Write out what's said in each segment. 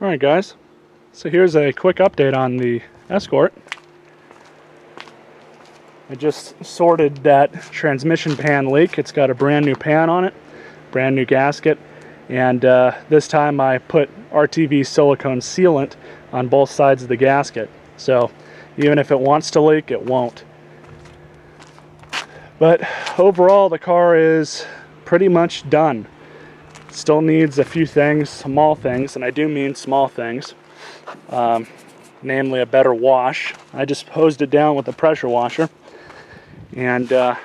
Alright guys, so here's a quick update on the Escort. I just sorted that transmission pan leak. It's got a brand new pan on it, brand new gasket, and this time I put RTV silicone sealant on both sides of the gasket. So even if it wants to leak, it won't. But overall, the car is pretty much done. Still needs a few things, small things, and I do mean small things, namely a better wash. I just hosed it down with a pressure washer and did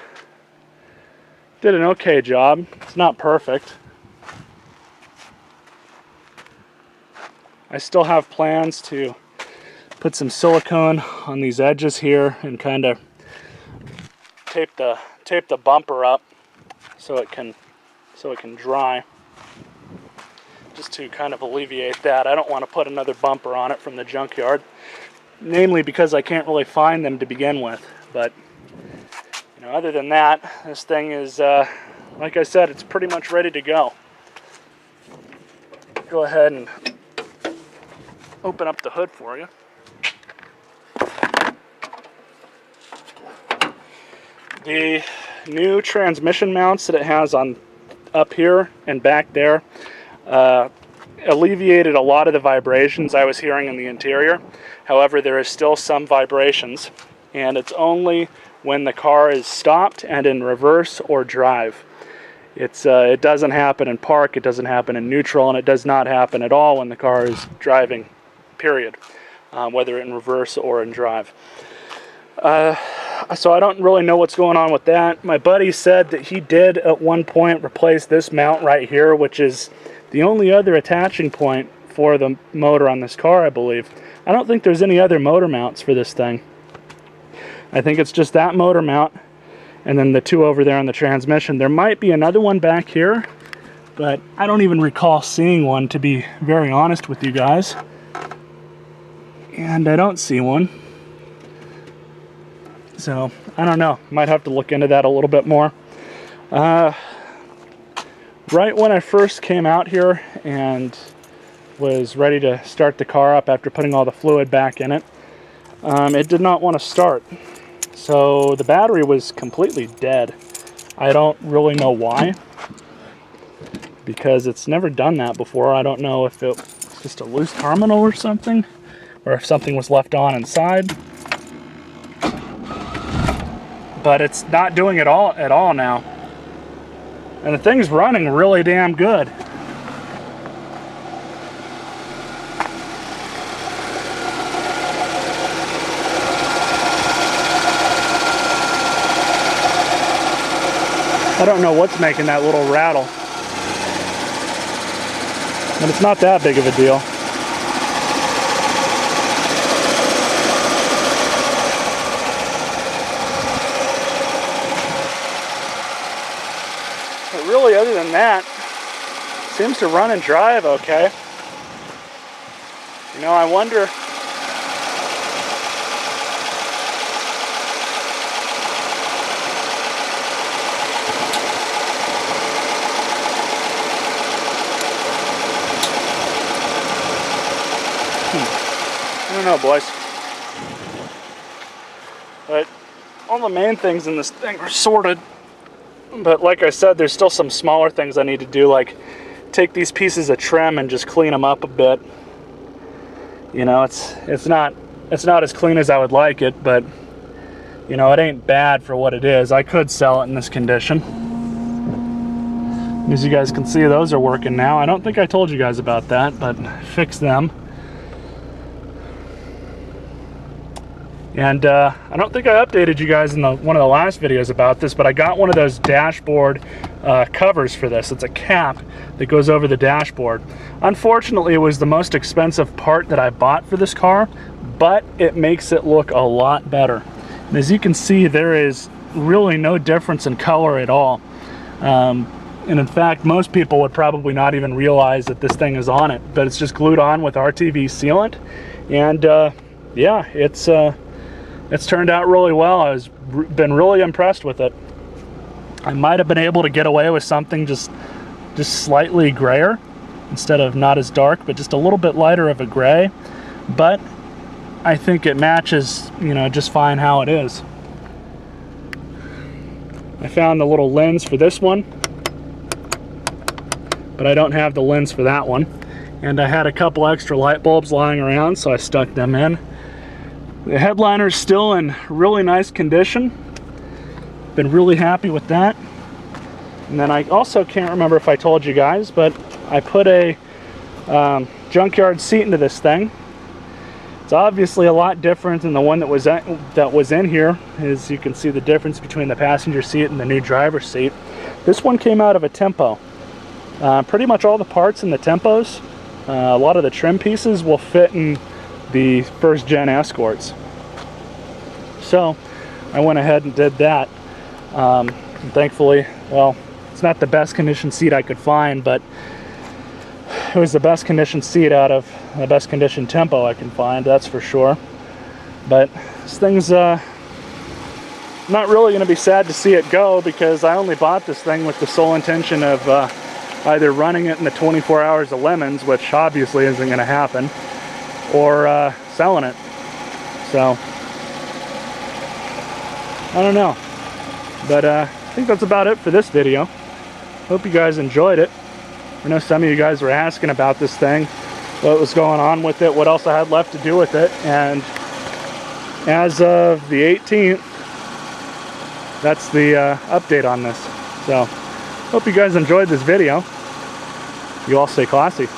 an okay job. It's not perfect. I still have plans to put some silicone on these edges here and kind of tape the bumper up so it can dry, just to kind of alleviate that. I don't want to put another bumper on it from the junkyard, namely because I can't really find them to begin with. But you know, other than that, this thing is like I said, it's pretty much ready to go. Go ahead and open up the hood for you. The new transmission mounts that it has on up here and back there alleviated a lot of the vibrations I was hearing in the interior. However, there is still some vibrations, and it's only when the car is stopped and in reverse or drive. It doesn't happen in park, it doesn't happen in neutral, and it does not happen at all when the car is driving, period, whether in reverse or in drive. So I don't really know what's going on with that. My buddy said that he did at one point replace this mount right here, which is the only other attaching point for the motor on this car, I believe. I don't think there's any other motor mounts for this thing. I think it's just that motor mount and then the two over there on the transmission. There might be another one back here, but I don't even recall seeing one, to be very honest with you guys. And I don't see one. So, I don't know. Might have to look into that a little bit more. Right when I first came out here and was ready to start the car up after putting all the fluid back in it, it did not want to start. So the battery was completely dead. I don't really know why, because it's never done that before. I don't know if it was just a loose terminal or something, or if something was left on inside. But it's not doing it at all now. And the thing's running really damn good. I don't know what's making that little rattle, but it's not that big of a deal. But really, other than that, it seems to run and drive okay. You know, I wonder, I don't know, boys. But all the main things in this thing are sorted. But like I said, there's still some smaller things I need to do, like take these pieces of trim and just clean them up a bit. You know, it's not as clean as I would like it, but you know, it ain't bad for what it is. I could sell it in this condition. As you guys can see, those are working now. I don't think I told you guys about that, but fix them. And I don't think I updated you guys in one of the last videos about this, but I got one of those dashboard covers for this. It's a cap that goes over the dashboard. Unfortunately, it was the most expensive part that I bought for this car, but it makes it look a lot better. And as you can see, there is really no difference in color at all. And in fact, most people would probably not even realize that this thing is on it, but it's just glued on with RTV sealant. And yeah, it's turned out really well. I've been really impressed with it. I might have been able to get away with something just slightly grayer, instead of not as dark, but just a little bit lighter of a gray. But I think it matches, you know, just fine how it is. I found the little lens for this one, but I don't have the lens for that one. And I had a couple extra light bulbs lying around, so I stuck them in. The headliner's still in really nice condition. Been really happy with that. And then I also can't remember if I told you guys, but I put a junkyard seat into this thing. It's obviously a lot different than the one that was in here. As you can see the difference between the passenger seat and the new driver's seat. This one came out of a Tempo. Pretty much all the parts in the Tempos, a lot of the trim pieces will fit in the first gen Escorts. So I went ahead and did that. And thankfully, well, it's not the best condition seat I could find, but it was the best conditioned seat out of the best conditioned Tempo I can find, that's for sure. But this thing's not really going to be sad to see it go, because I only bought this thing with the sole intention of either running it in the 24 hours of Lemons, which obviously isn't going to happen, or selling it. So I don't know, but I think that's about it for this video. Hope you guys enjoyed it. I know some of you guys were asking about this thing, what was going on with it, what else I had left to do with it, and as of the 18th, that's the update on this. So, hope you guys enjoyed this video. You all stay classy.